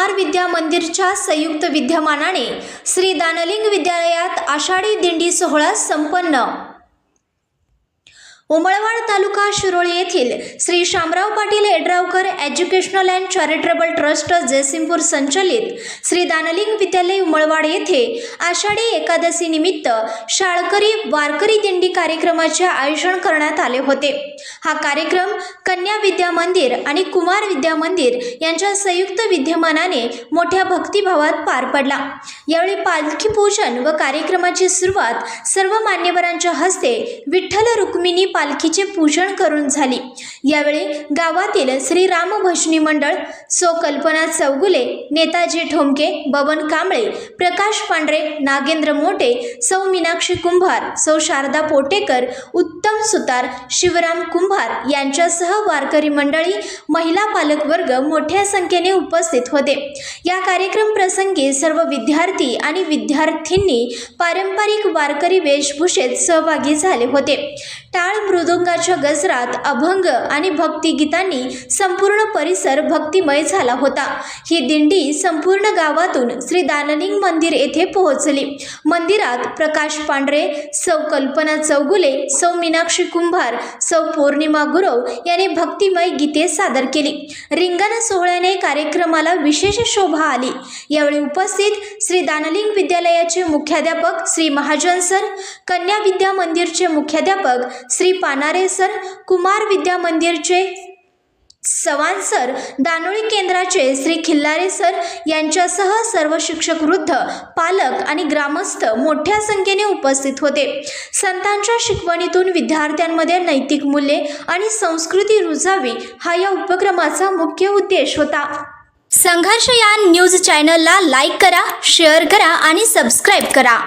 कुमार विद्या मंदिरच्या संयुक्त विद्यमानाने श्री दानलिंग विद्यालयात आषाढी दिंडी सोहळा संपन्न। उमळवाड तालुका शिरोळ येथील Shri Shamrao Patil Yedravkar educational and charitable trust Jaysingpur संचलित श्री दानलिंग विद्यालय उमळवाड येथे आषाढी एकादशी निमित्त शाळकरी वारकरी दिंडी कार्यक्रमाचे आयोजन करण्यात आले होते। हा कार्यक्रम कन्या विद्या मंदिर आणि कुमार विद्या मंदिर यांच्या संयुक्त विद्यमानाने मोठ्या भक्तिभावात पार पडला। यावेळी पालखी पूजन व कार्यक्रमाची सुरुवात सर्व मान्यवरांच्या हस्ते विठ्ठल रुक्मिणी पालखीचे पूजन करून झाली। यावेळी गावातील श्री राम भजनी मंडळ, सौ कल्पना चौगुले, नेताजी ठोमके, बबन कांबळे, प्रकाश पांढरे, नागेंद्र मोटे, सौ मीनाक्षी कुंभार, सौ शारदा पोटेकर, उत्तम सुतार, शिवराम कुंभार यांच्यासह वारकरी मंडळी, महिला पालक वर्ग मोठ्या संख्येने उपस्थित होते। या कार्यक्रम प्रसंगी सर्व विद्यार्थी आणि विद्यार्थिनी पारंपरिक वारकरी वेशभूषेत सहभागी झाले होते। टाळ मृदुंगाच्या गजरात, अभंग आणि भक्तिगीतांनी संपूर्ण परिसर भक्तिमय झाला होता। ही दिंडी संपूर्ण गावातून श्री दानलिंग मंदिर येथे पोहोचली। मंदिरात प्रकाश पांढरे, सौ कल्पना चौगुले, सौ मीनाक्षी कुंभार, सौ पौर्णिमा गुरव यांनी भक्तिमय गीते सादर केली। रिंगण सोहळ्याने कार्यक्रमाला विशेष शोभा आली। यावेळी उपस्थित श्री दानलिंग विद्यालयाचे मुख्याध्यापक श्री महाजन सर, कन्या विद्या मंदिरचे मुख्याध्यापक श्री पानारे सर, कुमार विद्या मंदिरचे चव्हाण सर, दानोळी केंद्राचे श्री खिल्लारे सर यांच्यासह सर्व शिक्षक, वृद्ध, पालक आणि ग्रामस्थ मोठ्या संख्येने उपस्थित होते। संतांच्या शिकवणीतून विद्यार्थ्यांमध्ये नैतिक मूल्ये आणि संस्कृती रुजावी हा या उपक्रमाचा मुख्य उद्देश होता। संघर्ष या न्यूज चॅनलला लाईक करा, शेअर करा आणि सबस्क्राईब करा।